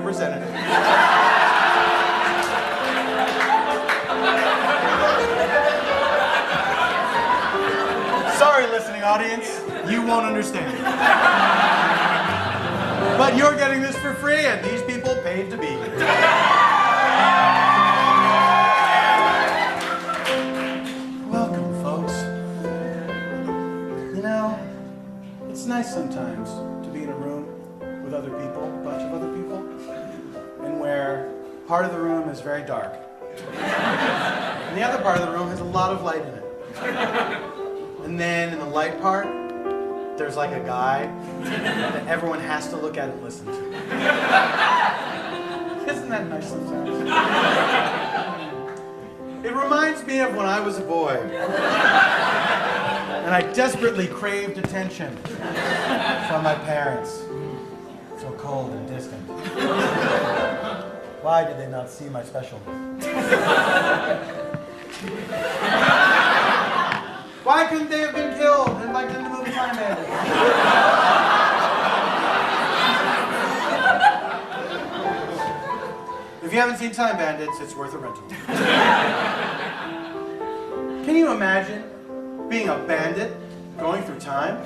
representative. Sorry, listening audience, you won't understand. But you're getting this for free, and these people paid to be here. Welcome, folks. You know, it's nice sometimes to be in a room with other people, a bunch of other people, and where part of the room is very dark. And the other part of the room has a lot of light in it. And then in the light part, there's like a guy that everyone has to look at and listen to. Isn't that nice sometimes? It reminds me of when I was a boy. And I desperately craved attention from my parents. So cold and distant. Why did they not see my specialness? Why couldn't they have been killed in like in the movie Time Bandits? If you haven't seen Time Bandits, it's worth a rental. Can you imagine being a bandit going through time?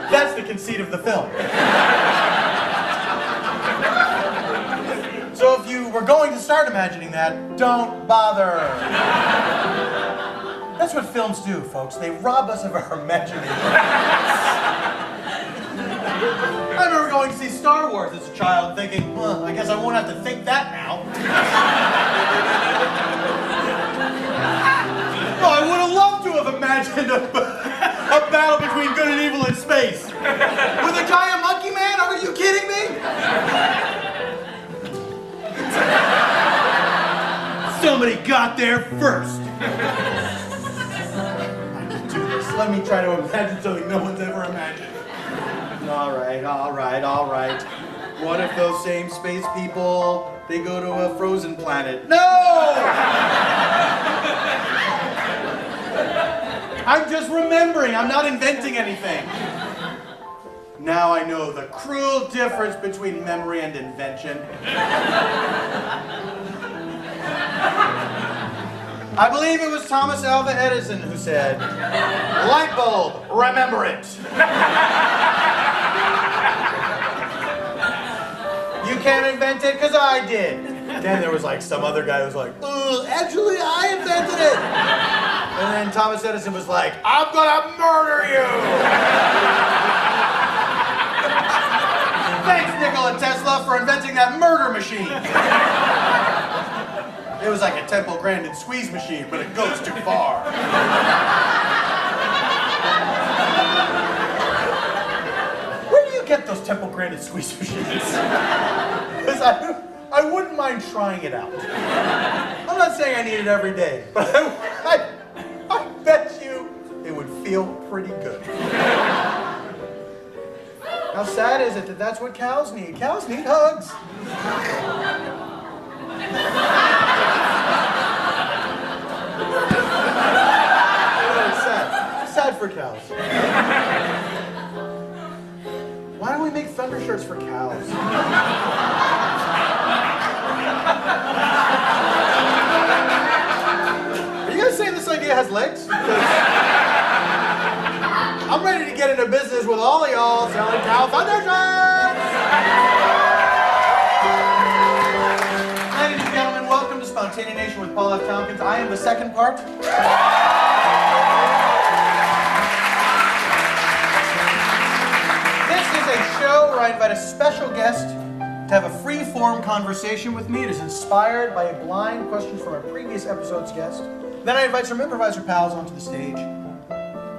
That's the conceit of the film. So if you were going to start imagining that, don't bother. That's what films do, folks. They rob us of our imagination. I remember going to see Star Wars as a child thinking, well, I guess I won't have to think that now. Oh, I would have loved to have imagined a battle between good and evil in space. With a giant monkey man? Are you kidding me? Somebody got there first. I can do this. Let me try to imagine something no one's ever imagined. All right. What if those same space people, they go to a frozen planet? No! I'm just remembering. I'm not inventing anything. Now I know the cruel difference between memory and invention. I believe it was Thomas Alva Edison who said, light bulb, remember it. You can't invent it because I did. Then there was like some other guy who was like, actually I invented it. And then Thomas Edison was like, I'm gonna murder you. Thanks, Nikola Tesla, for inventing that murder machine. It was like a Temple Grandin squeeze machine, but it goes too far. Where do you get those Temple Grandin squeeze machines? Because I wouldn't mind trying it out. I'm not saying I need it every day, but I bet you it would feel pretty good. How sad is it that that's what cows need? Cows need hugs. Sad for cows. Why don't we make thunder shirts for cows? Are you guys saying this idea has legs? I'm ready to get into business with all of y'all selling cow thunder shirts! Ladies and gentlemen, welcome to Spontaneanation with Paul F. Tompkins. I am the second part. This is a show where I invite a special guest to have a free-form conversation with me. It is inspired by a blind question from a previous episode's guest. Then I invite some improviser pals onto the stage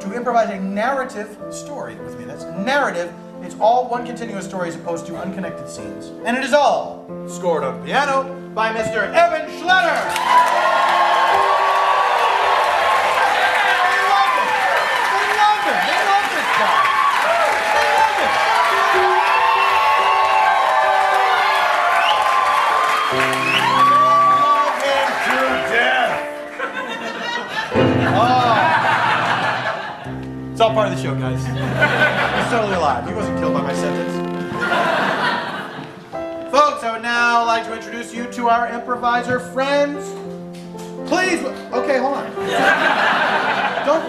to improvise a narrative story with me. That's narrative. It's all one continuous story as opposed to unconnected scenes. And it is all scored on piano by Mr. Eban Schletter. They love him. They love him. They love this guy. They love him. It's a all part of the show, guys. He's totally alive. He wasn't killed by my sentence. Folks, I would now like to introduce you to our improviser friends. Please, okay, hold on.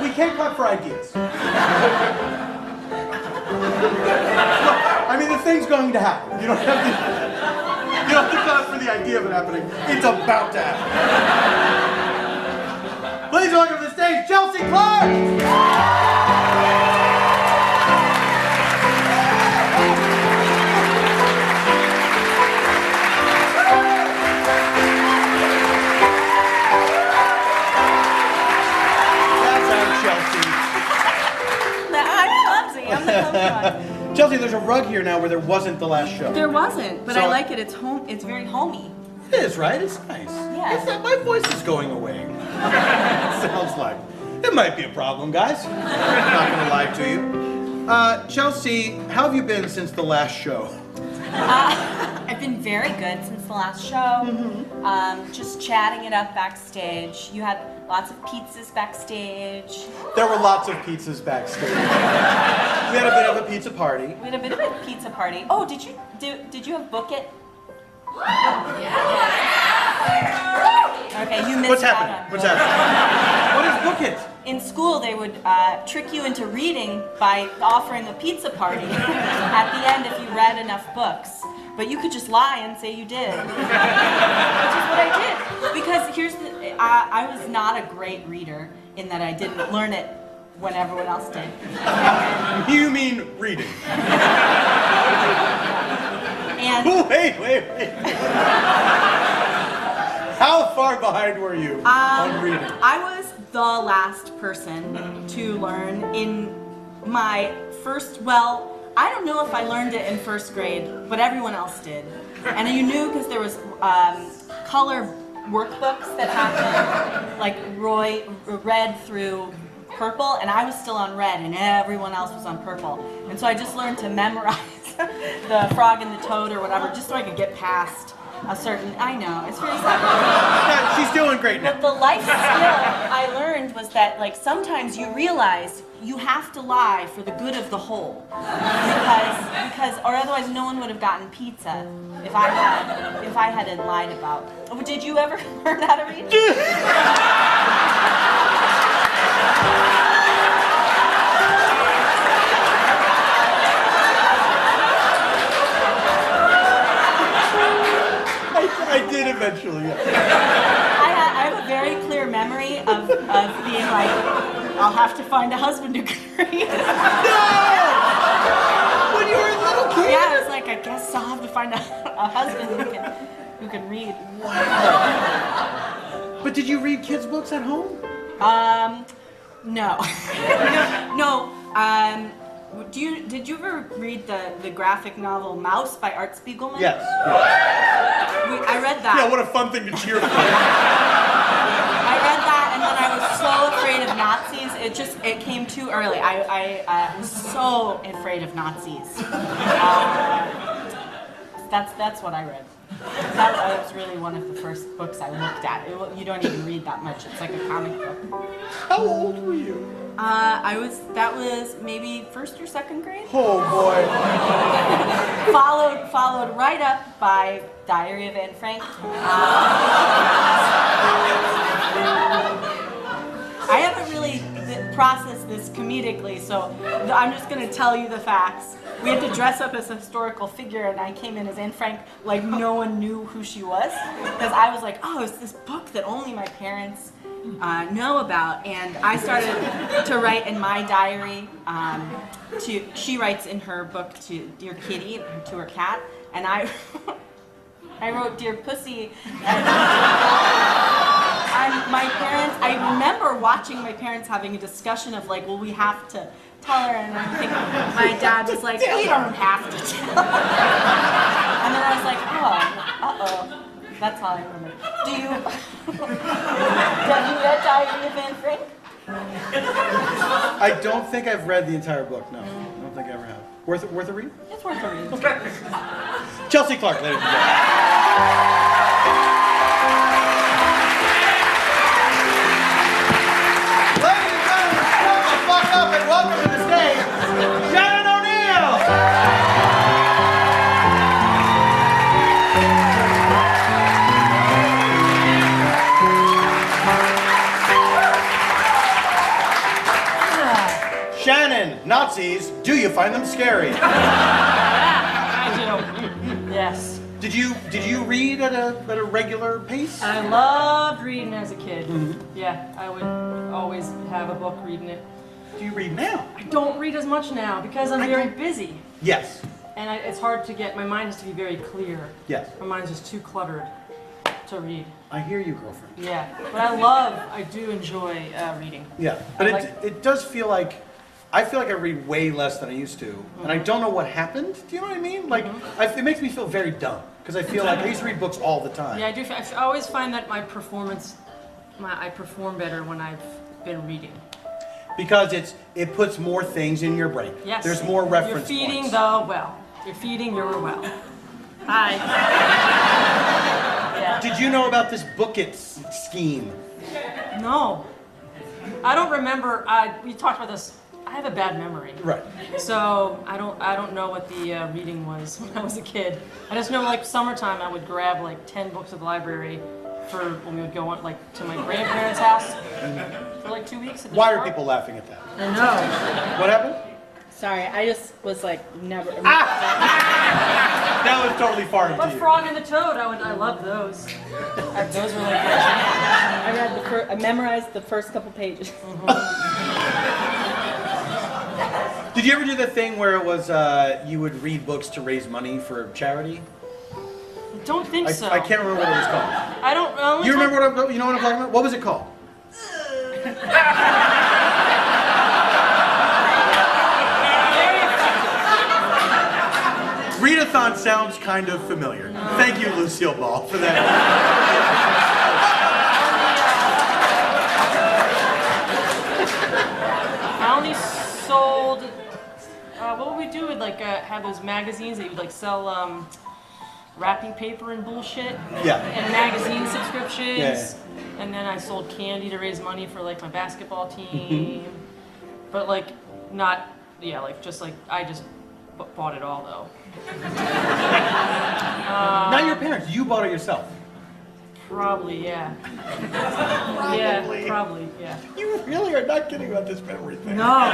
We can't clap for ideas. I mean, the thing's going to happen. You don't have to clap for the idea of it happening. It's about to happen. Please welcome to the stage, Chelsea Clarke! Chelsea, there's a rug here now where there wasn't the last show. There wasn't, but so, I like it. It's home. It's very homey. It is, right? It's nice. Yeah. My voice is going away. It sounds like. It might be a problem, guys. I'm not going to lie to you. Chelsea, how have you been since the last show? I've been very good since the last show. Mm-hmm. Just chatting it up backstage. You had lots of pizzas backstage. There were lots of pizzas backstage. We had a bit of a pizza party. We had a bit of a pizza party. Oh, did you have Book It? Okay, you missed What's out happening? on What's happening? What is Book It? In school, they would trick you into reading by offering a pizza party at the end if you read enough books. But you could just lie and say you did. Which is what I did. Because I was not a great reader in that I didn't learn it when everyone else did. You mean reading? And wait. How far behind were you on reading? I was the last person to learn in my first, well, I don't know if I learned it in first grade, but everyone else did. And you knew because there was color workbooks that happened, like red through purple, and I was still on red, and everyone else was on purple. And so I just learned to memorize the Frog and the Toad or whatever, just so I could get past a certain, I know, it's very sad. Yeah, she's doing great now. But the life skill I learned was that, like, sometimes you realize you have to lie for the good of the whole. Because or otherwise no one would have gotten pizza if I hadn't lied about. Oh, did you ever learn how to read? I did eventually, yeah. I have a very clear memory of being like, I'll have to find a husband who can read. No! When you were a little kid? Yeah, I was like, I guess I'll have to find a husband who can read. Wow. But did you read kids' books at home? No. No. Did you ever read the graphic novel Mouse by Art Spiegelman? Yes. I read that. Yeah, what a fun thing to cheer for. I read that, and then I was so afraid of Nazis. It came too early. I was so afraid of Nazis. That's what I read. That was really one of the first books I looked at. You don't even read that much. It's like a comic book. How old were you? That was maybe first or second grade. Oh boy. Followed right up by Diary of Anne Frank. I haven't really processed this comedically, so I'm just going to tell you the facts. We had to dress up as a historical figure, and I came in as Anne Frank like no one knew who she was. Because I was like, oh, it's this book that only my parents know about. And I started to write in my diary. She writes in her book to Dear Kitty, to her cat, and I wrote Dear Pussy. And my parents, I remember watching my parents having a discussion of like, well, we have to tell her, and I think my dad was like, we don't have to tell her. And then I was like, uh-oh. That's all I remember. Have you read Diary of Anne Frank? I don't think I've read the entire book, no. I don't think I ever have. Worth a read? It's worth a read. Okay. Chelsea Clarke, ladies and gentlemen. Ladies and gentlemen, shut the fuck up and welcome to the Nazis, do you find them scary? Yeah, I do. Yes. Did you read at a regular pace? I loved reading as a kid. Yeah, I would always have a book reading it. Do you read now? I don't read as much now because I'm very busy. Yes. And it's hard to get, my mind has to be very clear. Yes. My mind's just too cluttered to read. I hear you, girlfriend. Yeah, but I do enjoy reading. Yeah, but it does feel like, I feel like I read way less than I used to, and I don't know what happened. Do you know what I mean? Like, it makes me feel very dumb, because I feel like I used to read books all the time. Yeah, I do. I always find that I perform better when I've been reading. Because it puts more things in your brain. Yes. There's more reference You're feeding points. the well. You're feeding your well. Hi. Yeah. Did you know about this book it scheme? No. I don't remember. We talked about this. I have a bad memory. Right. So I don't know what the reading was when I was a kid. I just know like summertime I would grab like 10 books at the library for when we would go on like to my grandparents' house for like 2 weeks. Why are people laughing at that? I know. What happened? Sorry, I just was like never. That was totally foreign to But you. Frog and the Toad, I love those. Those were like my jam. I memorized the first couple pages. Did you ever do the thing where it was you would read books to raise money for charity? I don't think so. I can't remember what it was called. I don't. You remember you know what I'm talking about? What was it called? Readathon sounds kind of familiar. Thank you, Lucille Ball, for that. I only sold. What would we do? We'd like have those magazines that you would like sell wrapping paper and bullshit. Yeah. And magazine subscriptions. Yeah. And then I sold candy to raise money for like my basketball team. But like not, yeah, like just like I just bought it all though. Not your parents. You bought it yourself. Probably, yeah. Probably. Yeah, probably, yeah. You really are not kidding about this memory thing. No,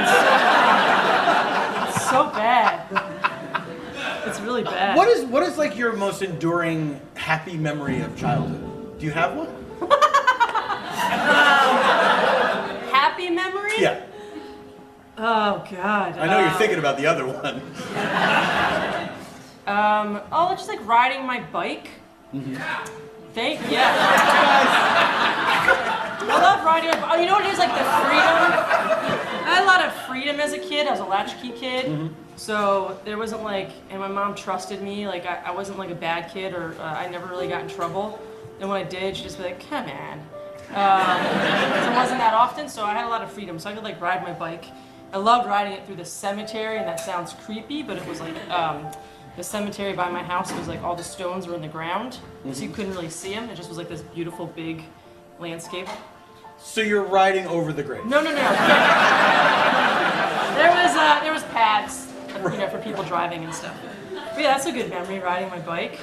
it's so bad. It's really bad. What is like your most enduring happy memory of childhood? Do you have one? Happy memory? Yeah. Oh God. I know you're thinking about the other one. Oh, just like riding my bike. Yeah. I love riding. Oh, you know what it is? Like the freedom. I had a lot of freedom as a kid. I was a latchkey kid. So there wasn't like, and my mom trusted me. Like I wasn't like a bad kid, or I never really got in trouble. And when I did, she'd just be like, "Come on." It wasn't that often, so I had a lot of freedom. So I could like ride my bike. I loved riding it through the cemetery, and that sounds creepy, but it was like the cemetery by my house was like all the stones were in the ground, so you couldn't really see them. It just was like this beautiful big landscape. So you're riding over the grave? No. There was paths, you know, for people driving and stuff. But yeah, that's a good memory, riding my bike.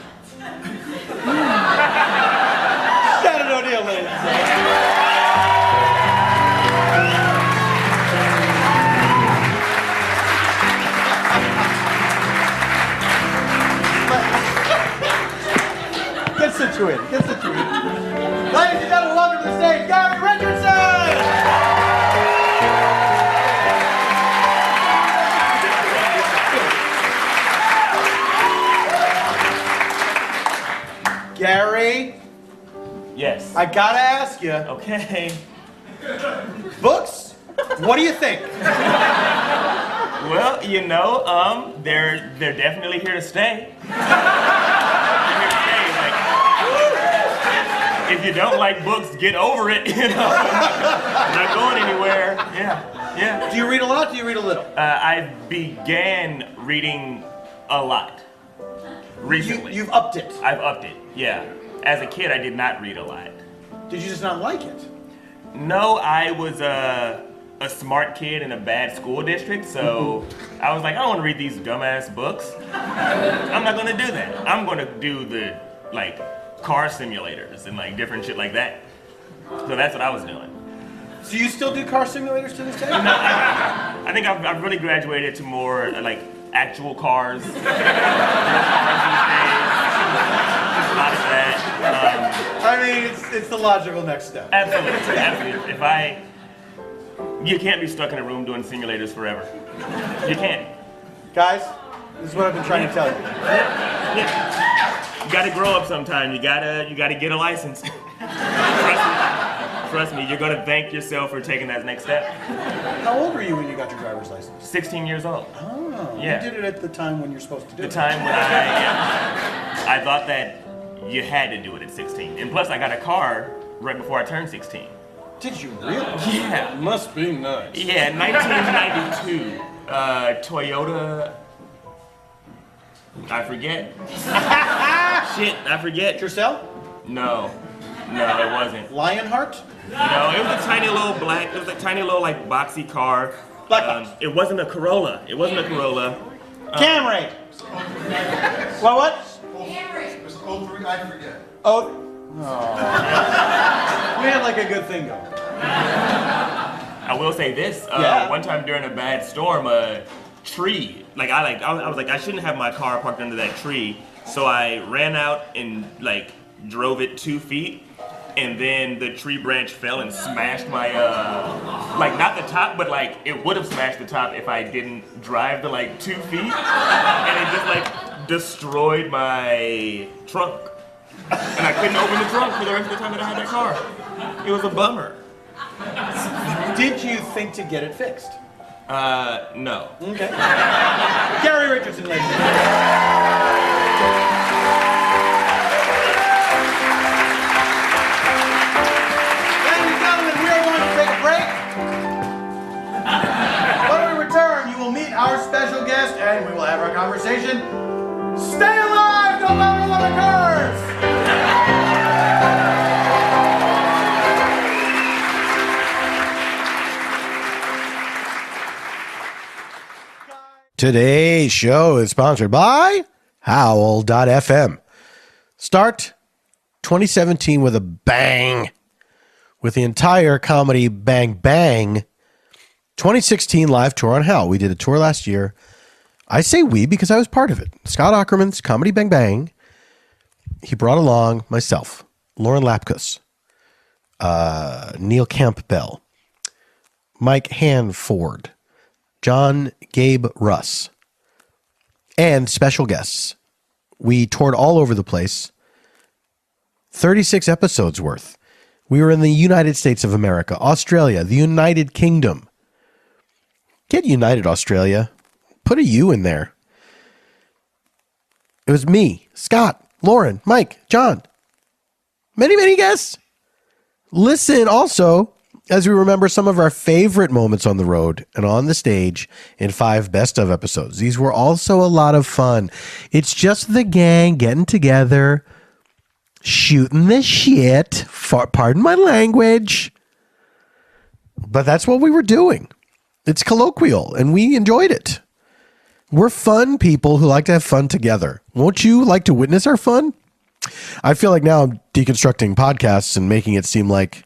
Shannon O'Neill, ladies. Get situated. Ladies and gentlemen, welcome to the stage, Gary Richardson! Gary? Yes. I gotta ask you. Okay. Books? What do you think? Well, you know, they're definitely here to stay. If you don't like books, get over it, you know. Not going anywhere. Yeah. Do you read a lot? Do you read a little? I began reading a lot recently. You've upped it. I've upped it, yeah. As a kid, I did not read a lot. Did you just not like it? No, I was a smart kid in a bad school district, so I was like, I don't want to read these dumbass books. I'm not going to do that. I'm going to do the, like, car simulators and like different shit like that. So that's what I was doing. So you still do car simulators to this day? I think I've really graduated to more like actual cars. Real cars these days. A lot of that. I mean, it's the logical next step. Absolutely. You can't be stuck in a room doing simulators forever. You can't. Guys, this is what I've been trying to tell you. You gotta grow up sometime. You gotta get a license. Trust me, you're gonna thank yourself for taking that next step. How old were you when you got your driver's license? 16 years old. Oh, Yeah. You did it at the time when you're supposed to do it. The time when I thought that you had to do it at 16. And plus I got a car right before I turned 16. Did you really? Yeah. Must be nice. Yeah, 1992. Toyota. I forget. Shit, I forget. Tercel? No, it wasn't. Lionheart? No, it was a tiny little black, it was a tiny little like boxy car. Black box. It wasn't a Corolla. Camry. What? It was 03, I forget. Oh. We had like a good thing going. I will say this. Yeah. One time during a bad storm, a tree. I was like, I shouldn't have my car parked under that tree. So I ran out and like drove it 2 feet, and then the tree branch fell and smashed my like not the top, but like it would have smashed the top if I didn't drive the like 2 feet, and it just like destroyed my trunk, and I couldn't open the trunk for the rest of the time that I had that car. It was a bummer. Did you think to get it fixed? No. Okay. Gary Richardson, ladies and gentlemen. Ladies and gentlemen, we are going to take a break. When we return, you will meet our special guest and we will have our conversation. Stay alive, no matter what occurs! Today's show is sponsored by Howl.fm. Start 2017 with a bang. With the entire comedy Bang Bang 2016 live tour on Howl. We did a tour last year. I say we because I was part of it. Scott Aukerman's Comedy Bang Bang. He brought along myself, Lauren Lapkus, Neil Campbell, Mike Hanford, John Gabe Russ, and special guests. We toured all over the place. 36 episodes worth. We were in the United States of America, Australia, the United Kingdom. Get united, Australia. Put a U in there. It was me, Scott, Lauren, Mike, John. Many, many guests. Listen also as we remember some of our favorite moments on the road and on the stage in 5 best of episodes. These were also a lot of fun. It's just the gang getting together, shooting the shit. Pardon my language. But that's what we were doing. It's colloquial, and we enjoyed it. We're fun people who like to have fun together. Won't you like to witness our fun? I feel like now I'm deconstructing podcasts and making it seem like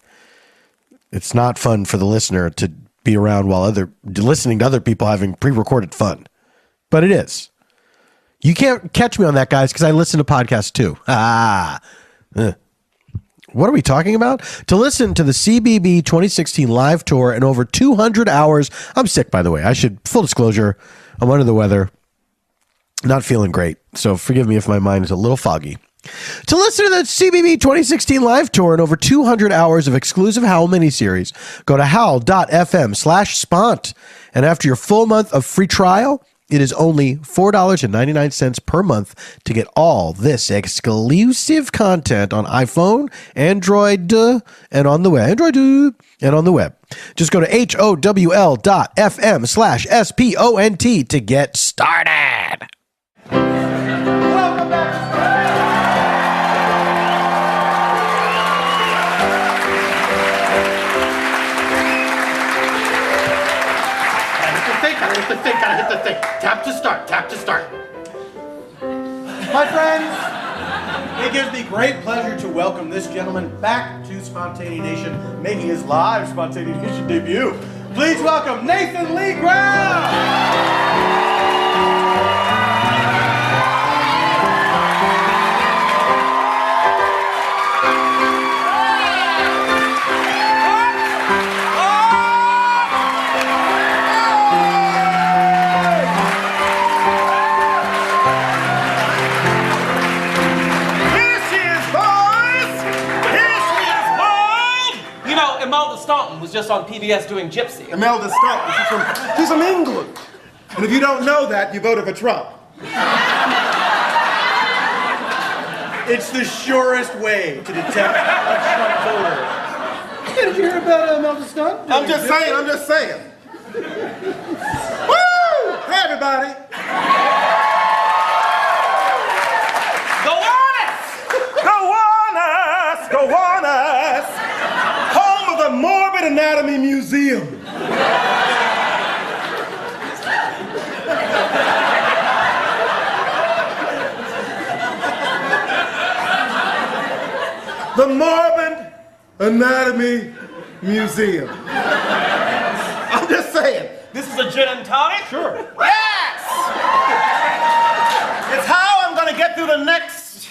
it's not fun for the listener to be around while listening to other people having pre-recorded fun. But it is. You can't catch me on that, guys, because I listen to podcasts too. What are we talking about? To listen to the CBB 2016 live tour in over 200 hours. I'm sick, by the way. Full disclosure, I'm under the weather. Not feeling great. So forgive me if my mind is a little foggy. To listen to the CBB 2016 live tour and over 200 hours of exclusive Howl miniseries, go to howl.fm/spont. And after your full month of free trial, it is only $4.99 per month to get all this exclusive content on iPhone, Android, and on the web. Just go to HOWL.fm/SPONT to get started. Welcome back. Gotta hit the thing. Tap to start. My friends, It gives me great pleasure to welcome this gentleman back to Spontaneanation, making his live Spontaneanation debut. Please welcome Nathan Lee Brown! Was just on PBS doing Gypsy. Imelda Staunton, she's from England. And if you don't know that, you voted for Trump. It's the surest way to detect a Trump voter. Hey, did you hear about Imelda Staunton? I'm just saying. Woo! Hey, everybody. Go on us! Go on us! Home of the Morbid Anatomy Museum. The Morbid Anatomy Museum. I'm just saying. This is a gin and tonic? Sure. Yes! It's how I'm gonna get through the next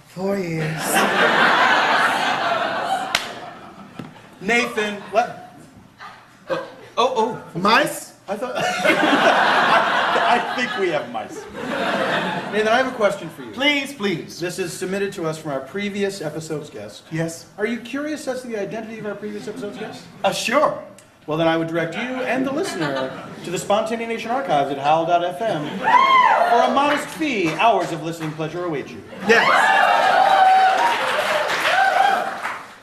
4 years. Nathan, what? Mice? I thought. I think we have mice. Nathan, I have a question for you. Please. This is submitted to us from our previous episode's guest. Yes? Are you curious as to the identity of our previous episode's guest? Sure. Well, then I would direct you and the listener to the Spontaneanation archives at howl.fm. For a modest fee, hours of listening pleasure await you. Yes.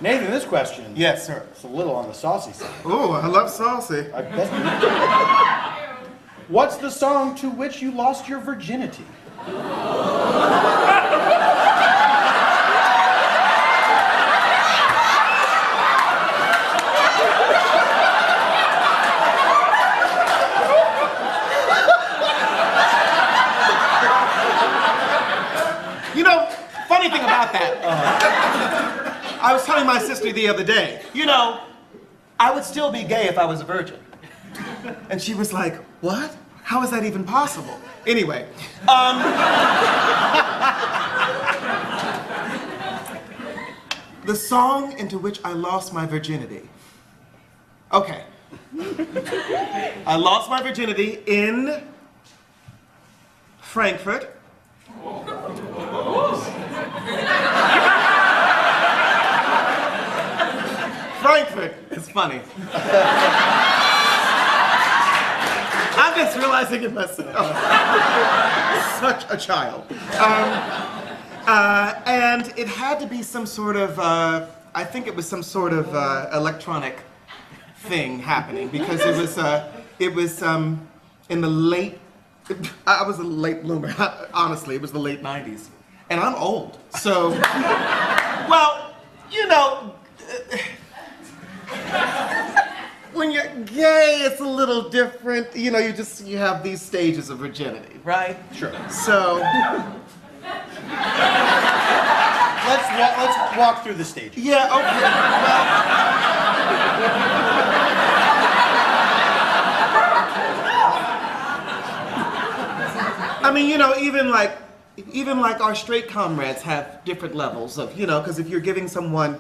Nathan, this question. Yes, sir. It's a little on the saucy side. Oh, I love saucy. I bet. What's the song to which you lost your virginity? Funny thing about that. I was telling my sister the other day, I would still be gay if I was a virgin. And she was like, what? How is that even possible? Anyway, The song into which I lost my virginity. okay. I lost my virginity in Frankfurt. Frankfurt is funny. I'm just realizing it myself. Such a child. And it had to be some sort of, I think it was some sort of electronic thing happening because it was in the late, I was a late bloomer, honestly, it was the late 90s. And I'm old, so, well, when you're gay, it's a little different. You have these stages of virginity, right? Sure. So, Let's walk through the stages. yeah, okay. I mean, even like our straight comrades have different levels of, because if you're giving someone.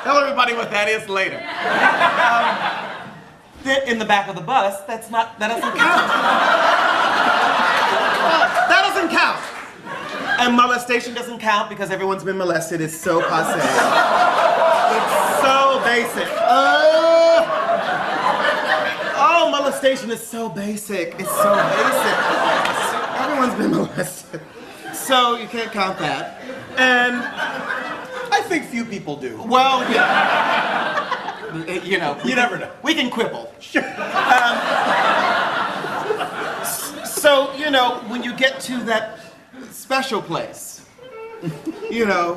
Tell everybody what that is later. Then in the back of the bus, that doesn't count. That doesn't count. And molestation doesn't count because everyone's been molested. It's so passe. It's so basic. Oh, molestation is so basic. It's so basic. Everyone's been molested. So you can't count that. And I think few people do. well, yeah. You never know. We can quibble. Sure. So, when you get to that special place,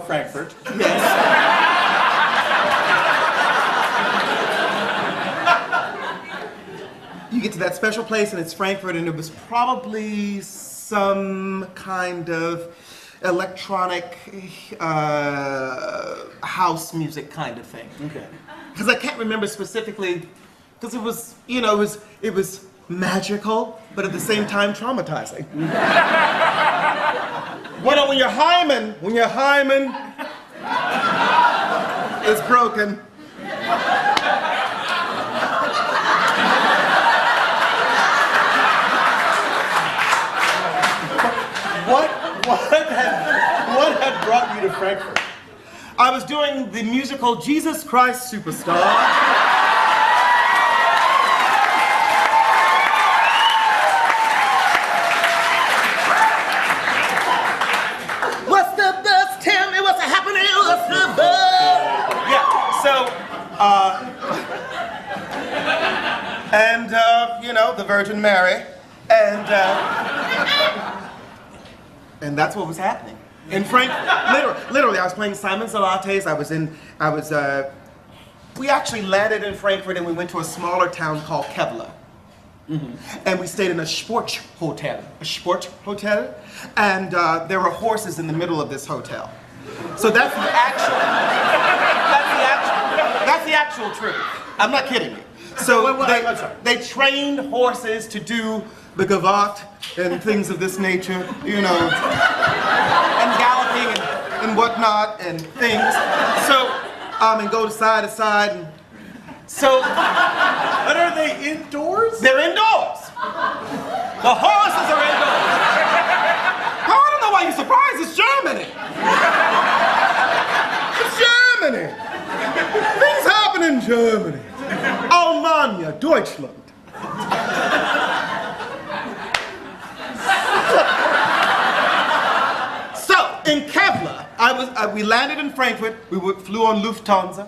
Frankfurt. yes. You get to that special place, and it's Frankfurt, and it was probably some kind of electronic house music kind of thing. Okay. Because I can't remember specifically, because it was, you know, it was magical, but at the same time traumatizing. You know, when your hymen is broken. What had brought you to Frankfurt? I was doing the musical Jesus Christ Superstar. What's the best? Tell me what's happening. What's the best? Yeah, so, you know, the Virgin Mary, and that's what was happening. In literally, I was playing Simon Salates. We actually landed in Frankfurt and we went to a smaller town called Kevlar. And we stayed in a Sport hotel. And there were horses in the middle of this hotel. So that's the actual truth. I'm not kidding you. So they trained horses to do the gavotte and things of this nature, you know, and galloping and whatnot and things. So, and go side to side. And so, But are they indoors? they're indoors. The horses are indoors. Oh, I don't know why you're surprised. It's Germany. It's Germany. Things happen in Germany. Almania, Deutschland. So, in Kevlar, we landed in Frankfurt. We flew on Lufthansa.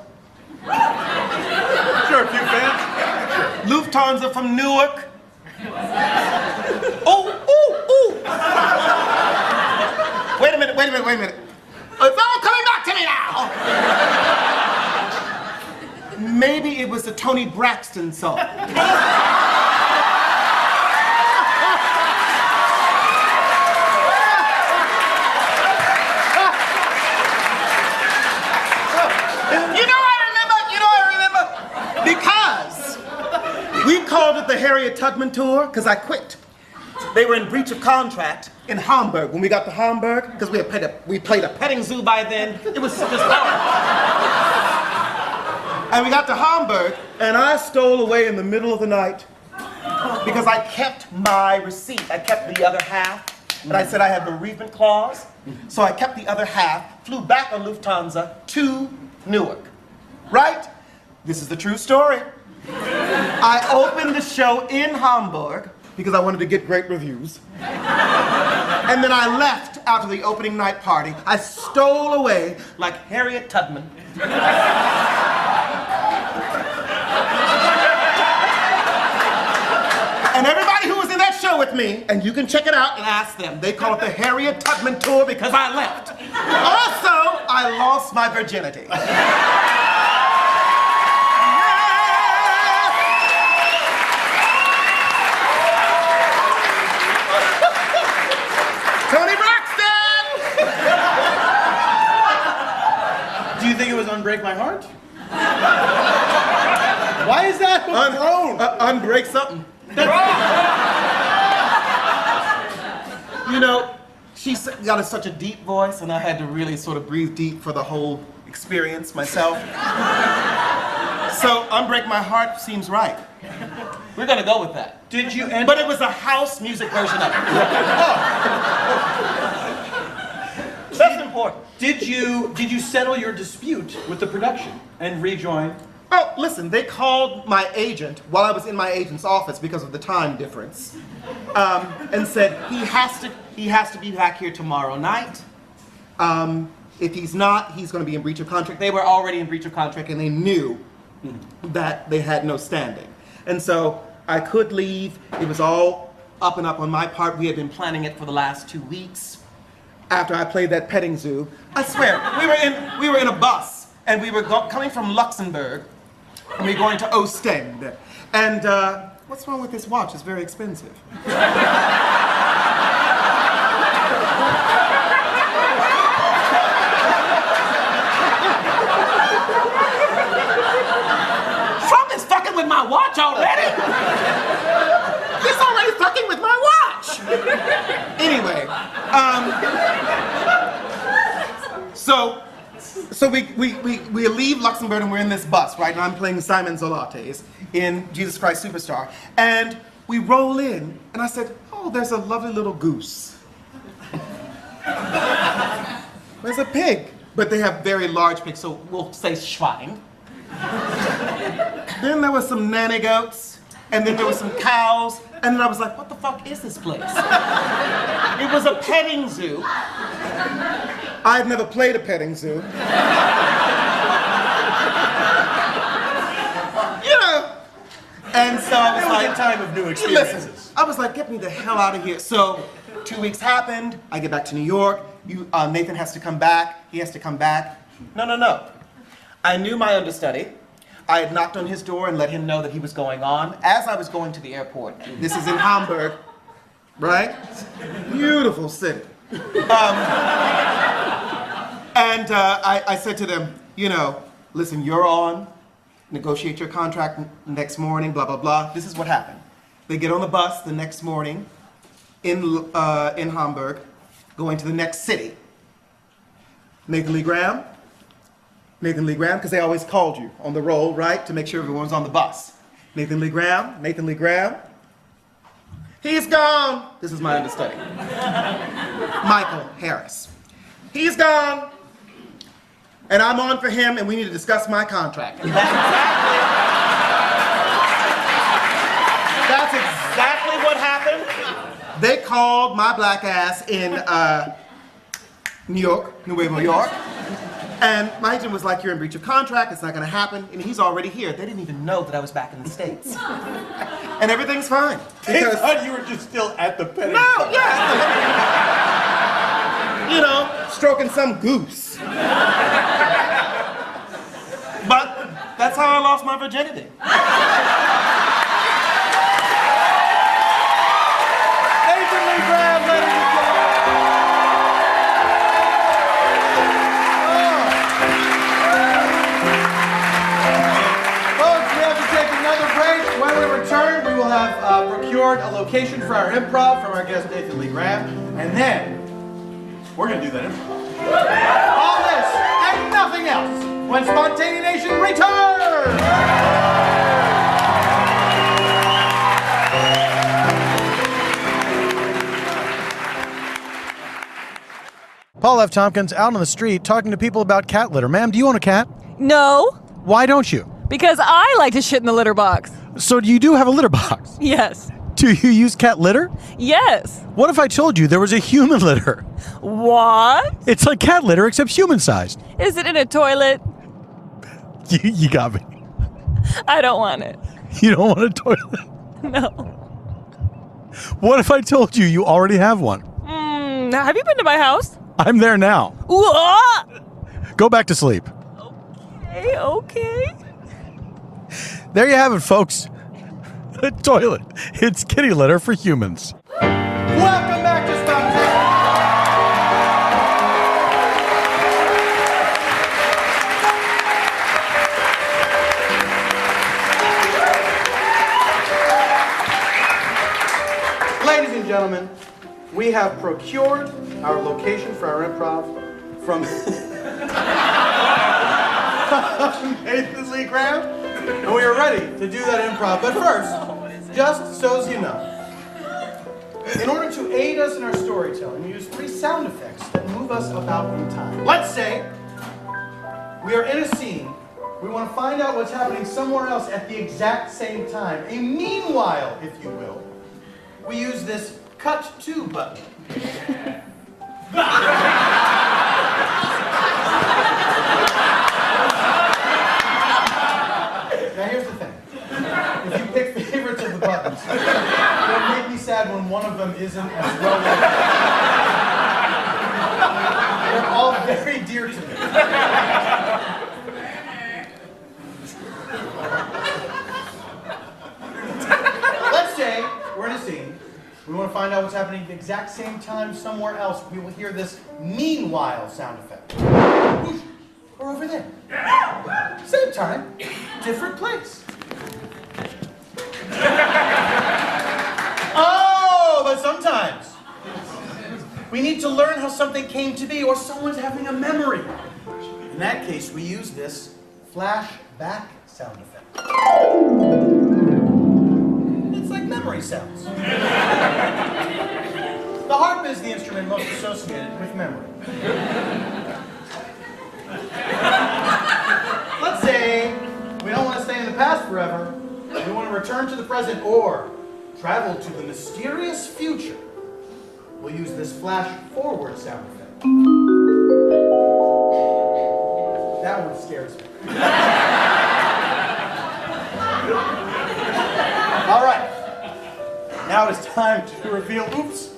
Sure, a few fans. Lufthansa from Newark. Oh. Wait a minute. It's all coming back to me now. Maybe it was the Tony Braxton song. Because we called it the Harriet Tubman Tour, because I quit. They were in breach of contract in Hamburg. When we got to Hamburg, because we played a petting zoo by then, it was just horrible. And we got to Hamburg, and I stole away in the middle of the night because I kept my receipt. I kept the other half, and I said I had bereavement clause, so I kept the other half, flew back on Lufthansa to Newark, right? This is the true story. I opened the show in Hamburg because I wanted to get great reviews. And then I left after the opening night party. I stole away like Harriet Tubman. And everybody who was in that show with me, and you can check it out and ask them, they call it the Harriet Tubman Tour because I left. Also, I lost my virginity. Tony Braxton! Do you think it was Unbreak My Heart? Why is that thrown? Unbreak something. You know, she's got such a deep voice, and I had to really sort of breathe deep for the whole experience myself. So, Unbreak My Heart seems right. We're gonna go with that. Did you end But it was a house music version of it. That's important. Did you settle your dispute with the production and rejoin? Oh, listen, they called my agent while I was in my agent's office because of the time difference, and said he has to be back here tomorrow night. If he's not, he's going to be in breach of contract. They were already in breach of contract, and they knew that they had no standing. And so I could leave. It was all up and up on my part. We had been planning it for the last 2 weeks. After I played that petting zoo, I swear, we were in a bus, and we were coming from Luxembourg, And we're going to Ostend. And what's wrong with this watch? It's very expensive. Trump is fucking with my watch already? He's already fucking with my watch! Anyway, so we leave Luxembourg and we're in this bus, right? And I'm playing Simon Zolates in Jesus Christ Superstar. And we roll in, and I said, oh, there's a lovely little goose. There's a pig. But they have very large pigs, so we'll say Schwein. Then there was some nanny goats, and then there was some cows, and then I was like, what the fuck is this place? It was a petting zoo. I had never played a petting zoo. You know. And so I was like, a time of new experiences. listen, I was like, get me the hell out of here. So 2 weeks happened, I get back to New York, Nathan has to come back, he has to come back. No. I knew my understudy. I had knocked on his door and let him know that he was going on as I was going to the airport. This is in Hamburg, right? Beautiful city. I said to them, you know, listen, you're on, negotiate your contract next morning, blah, blah, blah. This is what happened. They get on the bus the next morning in Hamburg, going to the next city. Nathan Lee Graham, because they always called you on the roll, right, to make sure everyone was on the bus. Nathan Lee Graham, he's gone. This is my understudy. Michael Harris. He's gone. And I'm on for him, and we need to discuss my contract. And that's exactly what happened. They called my black ass in New York, Nuevo York. And my agent was like, you're in breach of contract, it's not gonna happen. And he's already here. They didn't even know that I was back in the States. And everything's fine. They thought you were just still at the petting zoo. No, yeah. You know, stroking some goose. But that's how I lost my virginity. Nathan Lee Graham, ladies and gentlemen. Folks, we have to take another break. When we return, we will have procured a location for our improv from our guest Nathan Lee Graham, and then we're going to do that improv. All this and nothing else when Spontaneanation returns! Paul F. Tompkins out on the street talking to people about cat litter. Ma'am, do you own a cat? No, Why don't you? because I like to shit in the litter box. So you do have a litter box. Yes. Do you use cat litter? Yes. What if I told you there was a human litter? What? It's like cat litter except human-sized. Is it in a toilet? You got me. I don't want it. You don't want a toilet? No. What if I told you you already have one? Have you been to my house? I'm there now. Ooh, ah! Go back to sleep. Okay. There you have it, folks. A toilet. It's kitty litter for humans. Welcome back to Spontaneanation. Ladies and gentlemen, we have procured our location for our improv from Nathan Lee Graham, and we are ready to do that improv. But first, just so as you know, in order to aid us in our storytelling, we use 3 sound effects that move us about in time. Let's say we are in a scene. We want to find out what's happening somewhere else at the exact same time. A meanwhile, if you will. We use this cut to button. Now here's the thing. If you pick favorites of the buttons, it'll make me sad when one of them isn't as well loved. They're all very dear to me. find out what's happening at the exact same time somewhere else, we will hear this meanwhile sound effect. Whoosh, or over there. Same time, different place. Oh, but sometimes we need to learn how something came to be, or someone's having a memory. In that case, we use this flashback sound effect. It's like memory sounds. The harp is the instrument most associated with memory. Let's say we don't want to stay in the past forever. We want to return to the present or travel to the mysterious future. We'll use this flash forward sound effect. That one scares me. All right. Now it's time to reveal. Oops.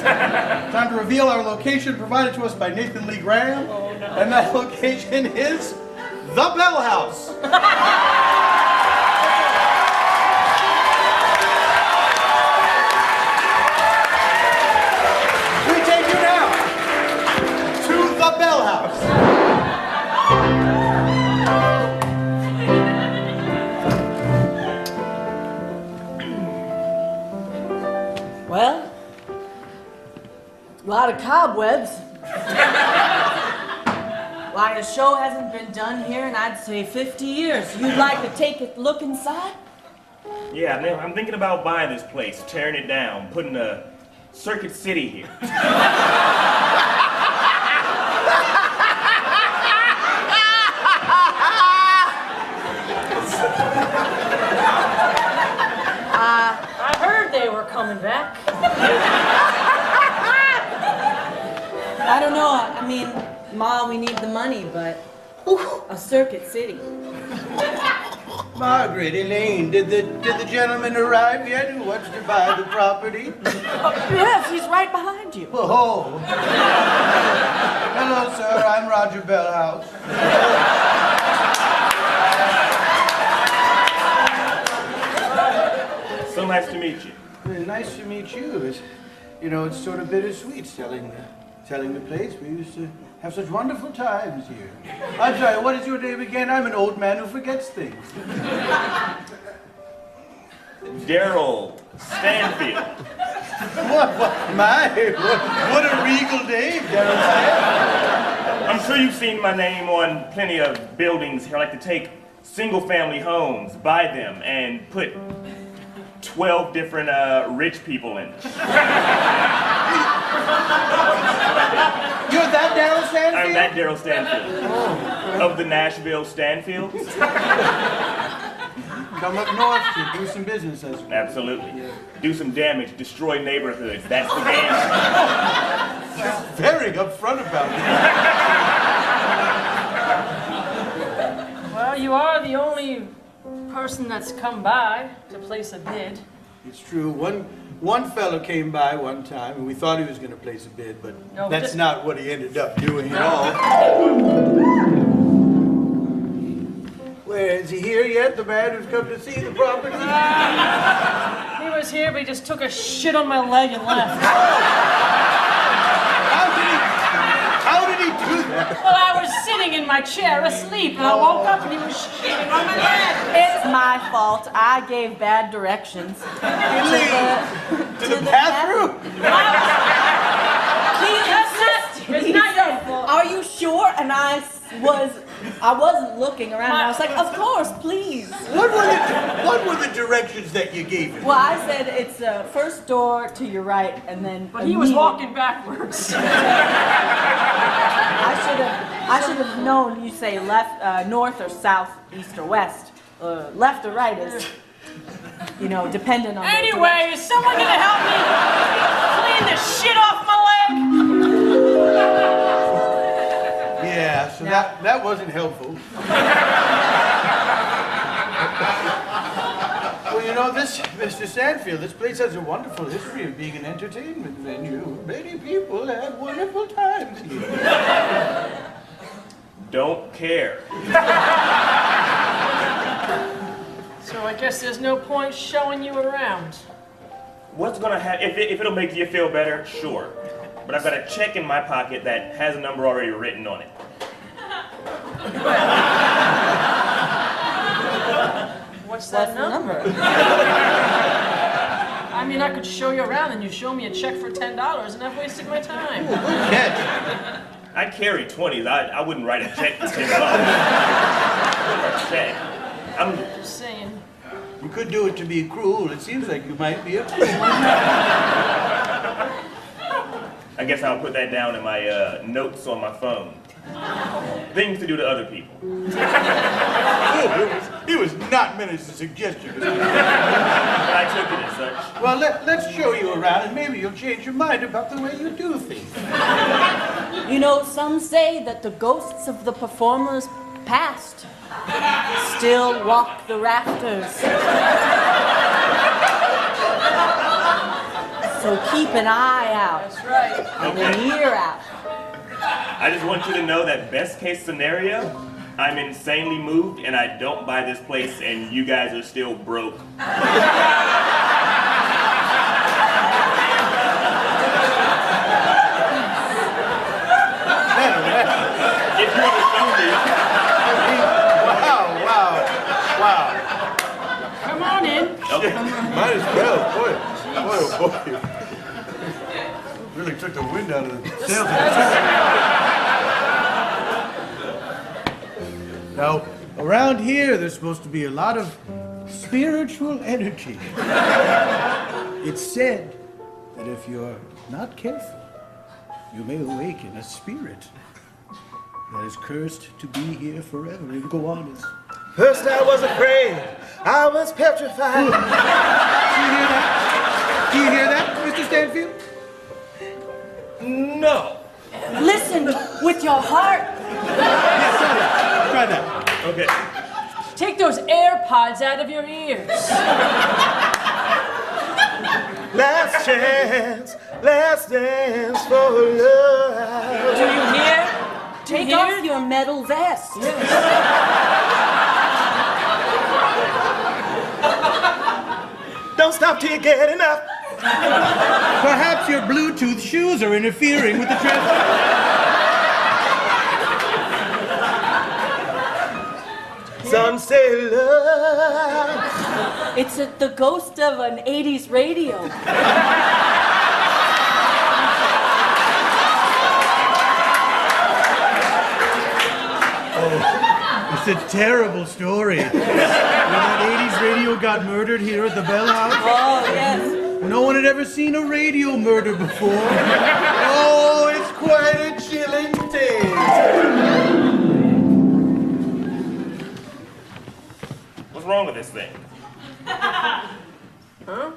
Time to reveal our location provided to us by Nathan Lee Graham. Oh, no. And that location is the Bell House. We take you now to the Bell House. Well, a lot of cobwebs. Why, a show hasn't been done here in, I'd say, 50 years. You'd like to take a look inside? Yeah, man, I'm thinking about buying this place, tearing it down, putting a Circuit City here. I heard they were coming back. I don't know. I mean, Ma, we need the money, but a Circuit City. Margaret, Elaine, did the gentleman arrive yet who wants to buy the property? Yes, he's right behind you. Oh. Hello, sir. I'm Roger Bellhouse. So nice to meet you. Well, nice to meet you. It's sort of bittersweet selling the place. We used to have such wonderful times here. I'm sorry, what is your name again? I'm an old man who forgets things. Daryl Stanfield. What a regal name, Darren Stanfield. I'm sure you've seen my name on plenty of buildings here. I like to take single-family homes, buy them, and put 12 different rich people in. You're that Daryl Stanfield? I'm that Daryl Stanfield. Of the Nashville Stanfields. Come up north to do some business as well. Absolutely. Do some damage, destroy neighborhoods. That's the game. Very upfront about it. Well, you are the only person that's come by to place a bid. It's true. One fellow came by one time, and we thought he was going to place a bid, but No, that's just- not what he ended up doing at all. Where is he here yet? The man who's come to see the property? He was here, but he just took a shit on my leg and left. How did he do that? Well, I was sitting in my chair asleep, and I woke up and he was shitting on my leg. It's my fault. I gave bad directions. To the bathroom? It's not your fault. Are you sure? And I wasn't looking around. I was like, of course, please. What were the directions that you gave him? Well, I said it's first door to your right, and then. But he was walking backwards. I should have known. You say left, north or south, east or west. Left or right is, dependent on. Anyway, is someone gonna help me clean the shit off my leg? Yeah, so that wasn't helpful. Well, this, Mr. Stanfield, this place has a wonderful history of being an entertainment venue. Many people had wonderful times here. Don't care. So So I guess there's no point showing you around. What's gonna happen? If it'll make you feel better, sure. But I've got a check in my pocket that has a number already written on it. What's that number? I mean, I could show you around and you show me a check for $10 and I've wasted my time. I carry 20s. I wouldn't write a check for $10. Check. I'm Just saying. You could do it to be cruel. It seems like you might be a fool. I guess I'll put that down in my notes on my phone. Things to do to other people. It was not meant as a suggestion. I took it as such. Well, let's show you around and maybe you'll change your mind about the way you do things. You know, some say that the ghosts of the performers past still walk the rafters. So keep an eye out. That's right. And an ear out. I just want you to know that best case scenario, I'm insanely moved and I don't buy this place and you guys are still broke. If you understand me. Wow. Come on in. Okay. Might as well. Boy, oh boy. Really took the wind out of the sails. Now, around here, there's supposed to be a lot of spiritual energy. It's said that if you're not careful, you may awaken a spirit that is cursed to be here forever in Gowanus. First I was afraid, I was petrified. Do you hear that, Mr. Stanfield? No. Listen with your heart. Yes, try that. Okay. Take those AirPods out of your ears. Last chance for love. Do you hear? Take off your metal vest. Don't stop till you get enough. Perhaps your Bluetooth shoes are interfering with the transfer. Some say love. It's the ghost of an 80s radio. It's a terrible story. When that 80s radio got murdered here at the Bell House. Oh, yes. No one had ever seen a radio murder before. Oh, it's quite a chilling tale. What's wrong with this thing? Huh?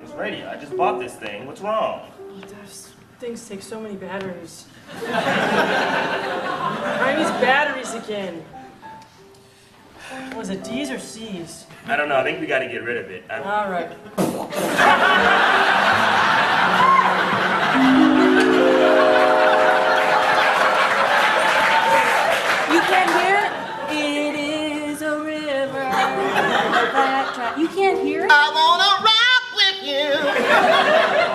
This radio. I just bought this thing. What's wrong? Those things take so many batteries. I need batteries again. Was it D's or C's? I don't know. I think we got to get rid of it. All right. You can't hear it? It is a river that dry. You can't hear it? I wanna rock with you.